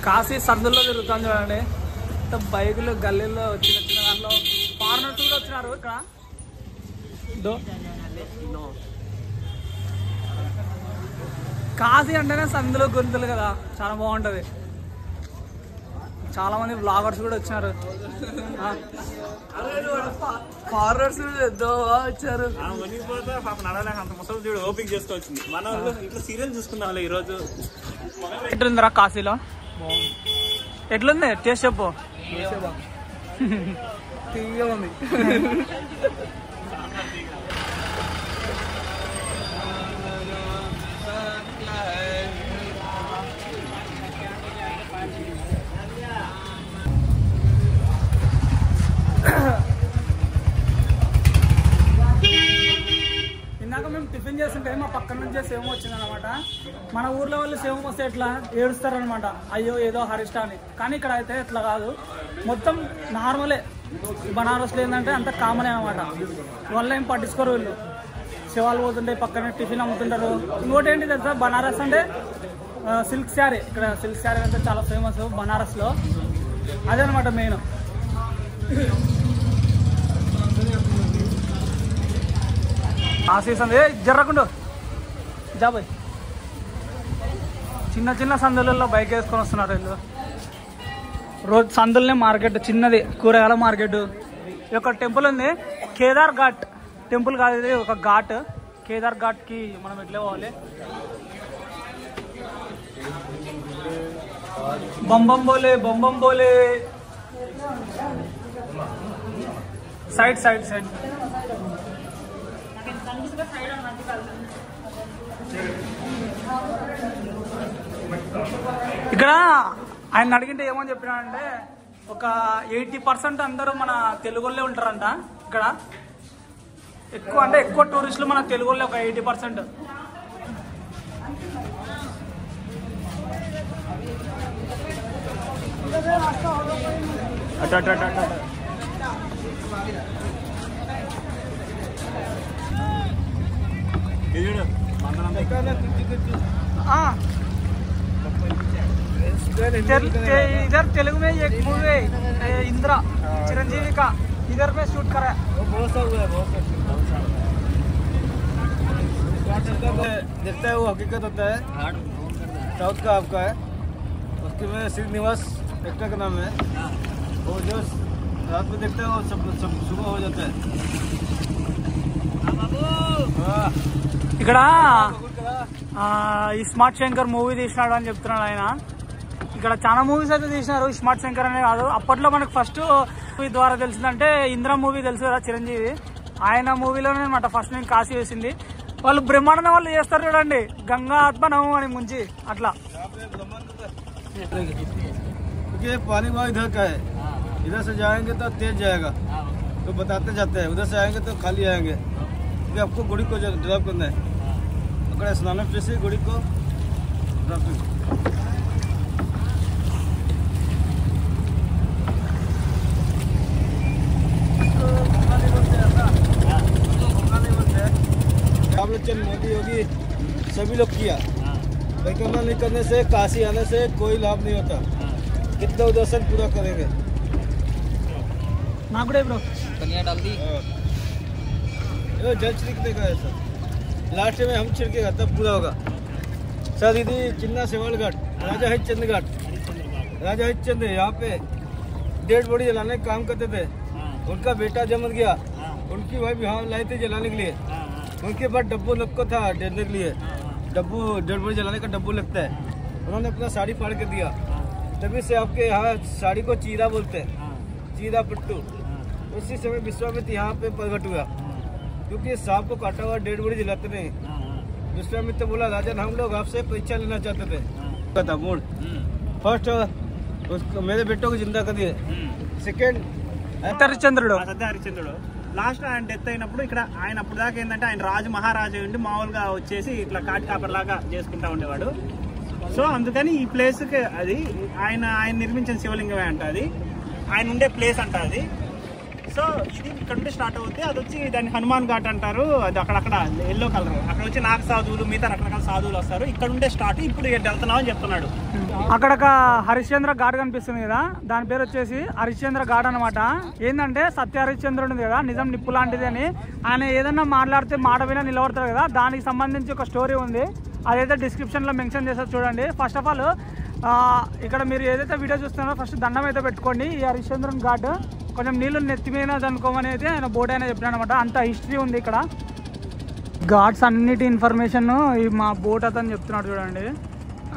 కాశీ సందుల్లో తిరుగుతాం చూడండి. బైకులు గల్లీల్లో చిన్న చిన్న దాంట్లో ఫారినర్స్ కూడా వచ్చినారు ఇక్కడ. కాశీ అంటేనే సందులో గొంతులు కదా, చాలా బాగుంటది. చాలా మంది బ్లాగర్స్ కూడా వచ్చినారు. ఫారినర్స్ వచ్చారు. అంత ముసలి చూడు ఓపిక చేసుకోవచ్చింది. మన ఇంట్లో సీరియల్ చూసుకున్నాం ఈ రోజు. ఎట్లుందిరా కాశీలో? ఎట్లుంది టేస్ట్ చెప్పు. తీయగా ఉంది. ఇందాక మేము టిఫిన్ చేస్తుంటే మా పక్కన నుంచే సేవం వచ్చిందనమాట. మన ఊర్లో వాళ్ళు సేవం వస్తే ఎట్లా ఏడుస్తారనమాట, అయ్యో ఏదో హరిష్ట అని. కానీ ఇక్కడ అయితే ఇట్లా కాదు, మొత్తం నార్మలే. బనారస్లో ఏంటంటే అంత కామనే అనమాట. వల్ల ఏం పట్టించుకోరు వీళ్ళు. శివాలు పోతుంటే పక్కన టిఫిన్ అమ్ముతుంటారు. ఇంకోటి ఏంటి తెలుసా, బనారస్ అంటే సిల్క్ శారీ. ఇక్కడ సిల్క్ శారీ అంటే చాలా ఫేమస్ బనారస్లో. అదే అనమాట మెయిన్. కాశీ సందు జర్రకుండు జాబాయ్. చిన్న చిన్న సందులలో బైక్ వేసుకొని వస్తున్నారు వీళ్ళు. రోజు సందులనే మార్కెట్, చిన్నది కూరగాయల మార్కెట్. ఇది ఒక టెంపుల్ ఉంది, కేదార్ ఘాట్ టెంపుల్ కాదు ఇది, ఒక ఘాట్. కేదార్ ఘాట్కి మనం ఎట్లా పోవాలి? బొంబం బోలే బొంబం బోలే. Side side side. ఇక్కడ ఆయన అడిగింటే ఏమని చెప్పినాడంటే, ఒక 80% అందరూ మన తెలుగులో ఉంటారంట ఇక్కడ. ఎక్కువ అంటే ఎక్కువ టూరిస్టులు మన తెలుగులో ఒక 80%. इधर तेलुगु में एक मूवी है इंद्रा, चिरंजीवी का, इधर में शूट करा है. देखता है वो हकीकत होता है, साउथ का आपका है. उसके में श्रीनिवास एक्टर का नाम है. वो जो रात में देखता है वो सब सुबह हो जाता है. ఇక్కడ ఇస్మార్ట్ శంకర్ మూవీ తీసినాడు అని చెప్తున్నాడు ఆయన. ఇక్కడ చాలా మూవీస్ అయితే తీసినారు, ఇస్మార్ట్ శంకర్ అనే కాదు. అప్పట్లో మనకు ఫస్ట్ మూవీ ద్వారా తెలిసిందంటే ఇంద్ర మూవీ తెలుసు కదా, చిరంజీవి. ఆయన మూవీలోనే అనమాట ఫస్ట్ నేను కాశీ వేసింది. వాళ్ళు బ్రహ్మాండ వాళ్ళు చేస్తారు చూడండి, గంగా ఆత్మనవం అని ముంచి అట్లా. पानी वहाँ इधर का है, इधर से जाएंगे तो तेज जाएगा, तो बताते जाते हैं. उधर से आएंगे तो खाली आएंगे. क्योंकि आपको गुड़ी को ड्रॉप करना है. अगर स्नान से गुड़ी को ड्रॉप करना. मोदी योगी सभी लोग किया. परिक्रमा नहीं करने से, काशी आने से कोई लाभ नहीं होता. कितना दर्शन पूरा करेंगे. ब्रो डाल दी. जल छिड़कने का है सर, लास्ट में हम छिड़केगा तब पूरा होगा सर. दीदी चिन्ना सेवाल घाट, राजा हरिश्चंद्र घाट. राजा हरिश्चंद्र यहाँ पे डेड बॉडी जलाने का काम करते थे. उनका बेटा जमन गया, उनकी वाइफ यहाँ लाई थी जलाने के लिए. उनके बाद डब्बू नक्को था डेढ़ने के लिए. डब्बू डेड बॉडी जलाने का डब्बू लगता है. उन्होंने अपना साड़ी फाड़ के दिया. तभी से आपके यहाँ साड़ी को चीरा बोलते हैं, चीरा पट्टू. उसी समय विश्वामित्र यहाँ पे प्रकट हुआ, क्योंकि सांप को काटा हुआ डेड बॉडी जलाते नहीं. विश्वामित्र बोला, राजन हम लोग आपसे परीक्षा लेना चाहते थे. था मूड फर्स्ट मेरे बेटों को जिंदा कर दिए. सेकेंड హరిశ్చంద్రుడు. హరిశ్చంద్రుడు లాస్ట్ ఆయన డెత్ అయినప్పుడు ఇక్కడ ఆయన అప్పుడు దాకా ఏంటంటే ఆయన రాజు మహారాజు ఉండి మామూలుగా వచ్చేసి ఇట్లా కాటి కాపర్లాగా చేసుకుంటా ఉండేవాడు. సో అందుకని ఈ ప్లేస్కి అది ఆయన నిర్మించిన శివలింగమే అంట. అది ఆయన ఉండే ప్లేస్ అంట అది. సో ఇది ఇక్కడ నుండి స్టార్ట్ అవుతుంది. అది వచ్చి దాన్ని హనుమాన్ ఘాట్ అంటారు. అది అక్కడక్కడ ఎల్లో కలర్, అక్కడ వచ్చి నాగ సాధువులు మిగతా రకరకాల సాధువులు వస్తారు. ఇక్కడ నుండే స్టార్ట్, ఇప్పుడు ఇక్కడ వెళ్తున్నాం అని చెప్తున్నాడు. అక్కడ ఒక హరిశ్చంద్ర ఘాట్ కనిపిస్తుంది కదా, దాని పేరు వచ్చేసి హరిశ్చంద్ర ఘాట్ అనమాట. ఏంటంటే సత్య హరిశ్చంద్రుడు ఉంది కదా, నిజం నిప్పు లాంటిది అని. ఆయన ఏదన్నా మాట్లాడితే మాట విన నిలబడతారు కదా, దానికి సంబంధించి ఒక స్టోరీ ఉంది. అదైతే డిస్క్రిప్షన్లో మెన్షన్ చేస్తారు చూడండి. ఫస్ట్ ఆఫ్ ఆల్ ఇక్కడ మీరు ఏదైతే వీడియో చూస్తున్నారో ఫస్ట్ దండం అయితే పెట్టుకోండి. ఈ హరిశ్చంద్రుని ఘాట్ కొంచెం నీళ్ళు నెత్తిమీద అనుకోమని అయితే ఆయన బోర్డు అయినా చెప్పిన అనమాట. అంత హిస్టరీ ఉంది ఇక్కడ. ఘాట్స్ అన్నిటి ఇన్ఫర్మేషన్ మా బోట్ అతను చెప్తున్నాడు చూడండి.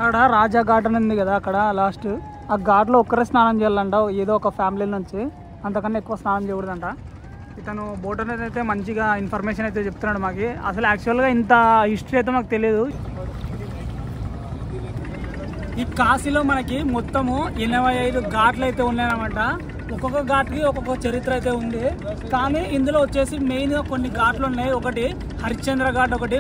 అక్కడ రాజా ఘాట్ అని ఉంది కదా, అక్కడ లాస్ట్ ఆ ఘాట్లో ఒక్కరే స్నానం చేయాలంట, ఏదో ఒక ఫ్యామిలీ నుంచి. అంతకన్నా ఎక్కువ స్నానం చేయకూడదంట. ఇతను బోట్ అనేది అయితే మంచిగా ఇన్ఫర్మేషన్ అయితే చెప్తున్నాడు మాకు. అసలు యాక్చువల్గా ఇంత హిస్టరీ అయితే మాకు తెలియదు. ఈ కాశీలో మనకి మొత్తము 85 ఘాట్లు అయితే ఉన్నాయన్నమాట. ఒక్కొక్క ఘాట్కి ఒక్కొక్క చరిత్ర అయితే ఉంది. కానీ ఇందులో వచ్చేసి మెయిన్గా కొన్ని ఘాట్లు ఉన్నాయి. ఒకటి హరిశ్చంద్ర ఘాట్, ఒకటి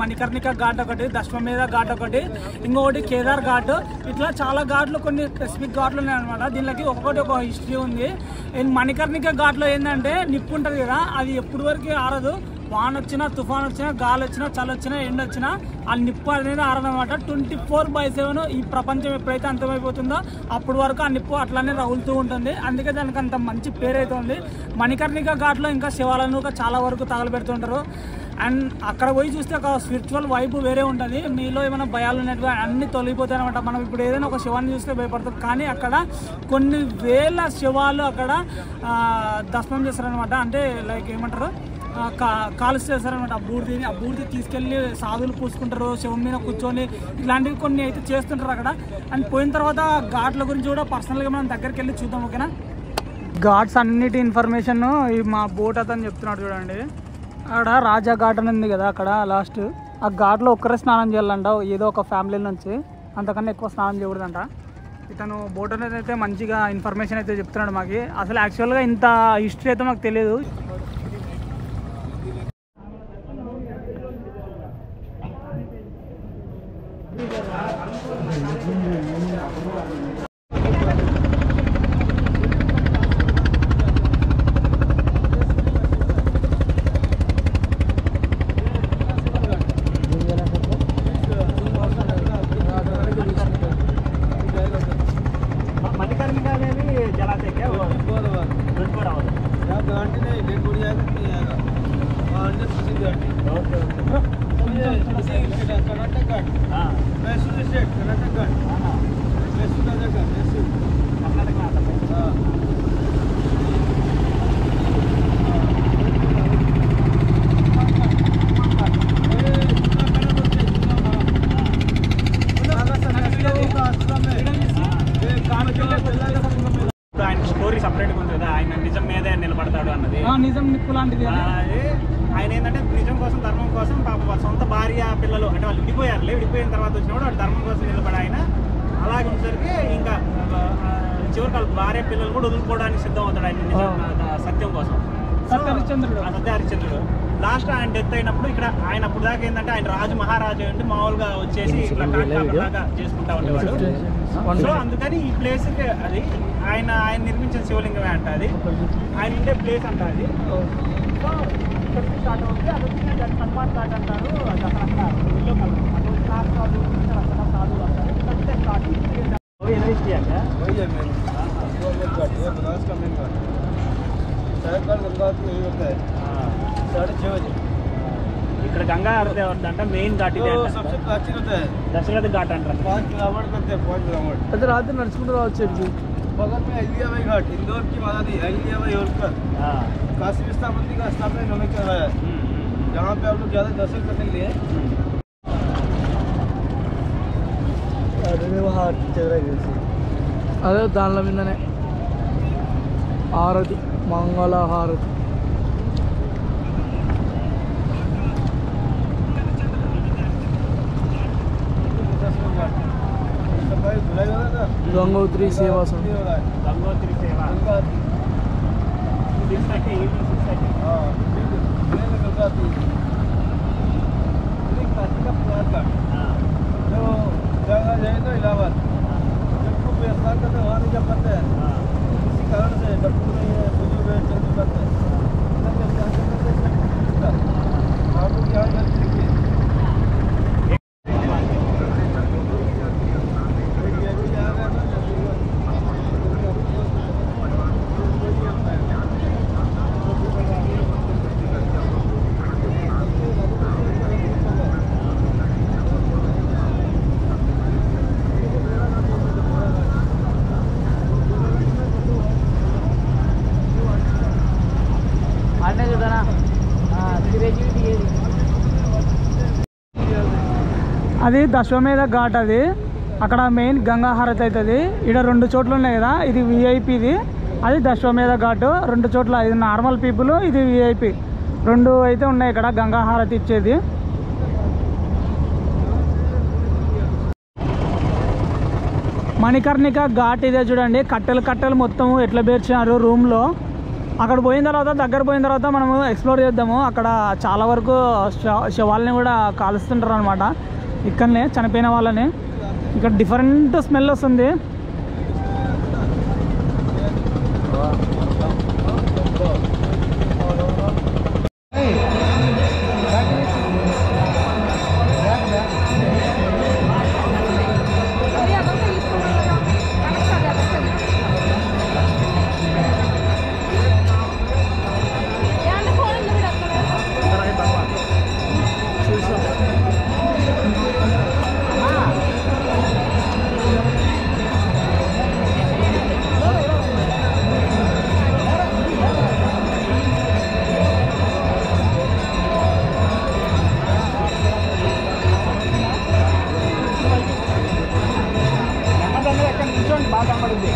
మణికర్ణిక ఘాట్, ఒకటి దశ్వమేధ ఘాట్, ఒకటి ఇంకొకటి కేదార్ ఘాట్. ఇట్లా చాలా ఘాట్లు, కొన్ని స్పెసిఫిక్ ఘాట్లు ఉన్నాయి అనమాట. దీనికి ఒక్కొక్కటి ఒక హిస్టరీ ఉంది. మణికర్ణిక ఘాట్లో ఏంటంటే నిప్పు ఉంటుంది కదా, అది ఎప్పటి వరకు ఆరదు. వాన వచ్చినా, తుఫాన్ వచ్చినా, గాలి వచ్చినా, చలి వచ్చినా, ఎండ వచ్చినా ఆ నిప్పు అనేది ఆరదనమాట. 24/7 ఈ ప్రపంచం ఎప్పుడైతే అంతమైపోతుందో అప్పటి వరకు ఆ నిప్పు అట్లానే రగులుతూ ఉంటుంది. అందుకే దానికి అంత మంచి పేరు అయితే ఉంది. మణికర్ణిక ఘాట్లో ఇంకా శివాలను చాలా వరకు తగలబెడుతుంటారు. అండ్ అక్కడ పోయి చూస్తే ఒక స్పిరిచువల్ వైబ్ వేరే ఉంటుంది. మీలో ఏమైనా భయాలు ఉన్నట్టుగా అన్నీ తొలగిపోతాయి అనమాట. మనం ఇప్పుడు ఏదైనా ఒక శివాన్ని చూస్తే భయపడతాం, కానీ అక్కడ కొన్ని వేల శివాలు అక్కడ దర్శనం చేస్తారనమాట. అంటే లైక్ ఏమంటారు, కాలుస్తూ చేస్తారనమాట. ఆ బూడిది తీసుకెళ్ళి సాధువులు పూసుకుంటారు, శివం మీద కూర్చొని, ఇలాంటివి కొన్ని అయితే చేస్తుంటారు అక్కడ. అండ్ పోయిన తర్వాత ఘాట్ల గురించి కూడా పర్సనల్గా మనం దగ్గరికి వెళ్ళి చూద్దాం, ఓకేనా? ఘాట్స్ అన్నిటి ఇన్ఫర్మేషన్ మా బోట్ అతను చెప్తున్నాడు చూడండి. అక్కడ రాజా ఘాట్ అని ఉంది కదా, అక్కడ లాస్ట్ ఆ ఘాట్లో ఒక్కరే స్నానం చేయాలంట, ఏదో ఒక ఫ్యామిలీ నుంచి. అంతకన్నా ఎక్కువ స్నానం చేయకూడదంట. ఇతను బోట్ అనేది అయితే మంచిగా ఇన్ఫర్మేషన్ అయితే చెప్తున్నాడు మాకు. అసలు యాక్చువల్గా ఇంత హిస్టరీ అయితే మాకు తెలియదు. मणिकर्णिका में भी जलाते क्या वो? रुद्रपुर आओ। यहाँ घाटी नहीं, डेढ़ बड़ी जाएगा, नहीं आएगा। वहाँ अंदर किसी घाटी। ओके ये कर्नाटक घाट। हाँ मैसूर स्टेट, कर्नाटक घाट। हाँ मैसूर राजा घाट, मैसूर। कर्नाटक में आता है। हाँ। ఆయన స్టోరీ సపరేట్గా ఉంది కదా, ఆయన నిజం మీదే నిలబడతాడు అన్నది. నిజం నిప్పు లాంటిది. ఆయన ఏంటంటే నిజం కోసం, ధర్మం కోసం, పాపం వాళ్ళ సొంత భార్య పిల్లలు అంటే వాళ్ళు విడిపోయారులే, విడిపోయిన తర్వాత వచ్చినప్పుడు వాడు ధర్మం కోసం నిలబడి ఆయన అలాగే వచ్చేసరికి ఇంకా చివరికి వాళ్ళ భార్య పిల్లలు కూడా వదులుకోవడానికి సిద్ధం అవుతాడు ఆయన నిజం సత్యం కోసం. సత్య హరిశ్చంద్రుడు లాస్ట్ ఆయన డెత్ అయినప్పుడు ఇక్కడ ఆయన అప్పుడు దాకా ఏంటంటే ఆయన రాజు మహారాజు అంటే మామూలుగా వచ్చేసి ఇట్లా కాట్లాగా చేసుకుంటా ఉండేవాడు. సో అందుకని ఈ ప్లేస్ అది ఆయన నిర్మించిన శివలింగమే అంట, అది ఆయన ఉండే ప్లేస్ అంట అది. సో ఇక్కడ స్టార్ట్ అవుతుంది, అది వచ్చి దాన్ని హనుమాన్ ఘాట్ అంటారు. అది అక్కడక్కడ ఎల్లో కలర్, అక్కడ వచ్చి నాగ సాధువులు అక్కడ సాధువులు వస్తారు. ఇక్కడ స్టార్ట్ वही है मेन घाट, ये बनारस का मेन घाट। सायंकाल गंगा आरती यही होता है 6:30 बजे। ఇక్కడ గంగా ఆరతి అంటే మెయిన్ ఘాట్ ఇదే तो అంట. सबसे प्राचीन होता है, దశరథ ఘాట్ అంటారు. 5 किलोमीटर करते हैं, 5 किलोमीटर। అయితే రాత్రి నడుచుకుంటూ రావచ్చు. बगल में अहिल्याबाई घाट, इंदौर की महारानी अहिल्याबाई होलकर काशी विस्तार मंदिर का स्थापना इन्होंने करवाया है, जहाँ पे आप लोग ज़्यादा दर्शन करने के लिए అదే దానిల మీదనే హారతి, మంగళ హారతి. గంగోత్రి సేవా సంఘం. గంగోత్రి సేవ जो जगह जाए तो इलाहाबाद जब खूब स्नान करते वहाँ नहीं जा पाते हैं, कारण से डब्बू में बुजुर्ग चंद्र करते हैं आप लोग यहाँ करके देखिए అది దశ్వమేధ ఘాట్. అది అక్కడ మెయిన్ గంగా హారతి అవుతుంది. ఇక్కడ 2 చోట్ల ఉన్నాయి కదా, ఇది విఐపిది, అది దశ్వమేధ ఘాట్. 2 చోట్ల, ఇది నార్మల్ పీపుల్, ఇది విఐపి, 2 అయితే ఉన్నాయి ఇక్కడ గంగా హారతి ఇచ్చేది. మణికర్ణిక ఘాట్ ఇదే చూడండి, కట్టెలు మొత్తం ఎట్లా పేర్చినారు రూమ్లో. అక్కడ పోయిన తర్వాత, దగ్గర పోయిన తర్వాత మనము ఎక్స్ప్లోర్ చేద్దాము. అక్కడ చాలా వరకు శవాలని కూడా కాలుస్తుంటారు అనమాట, ఇక్కడనే చనిపోయిన వాళ్ళని. ఇక్కడ డిఫరెంట్ స్మెల్ వస్తుంది. బాగా కనబడింది.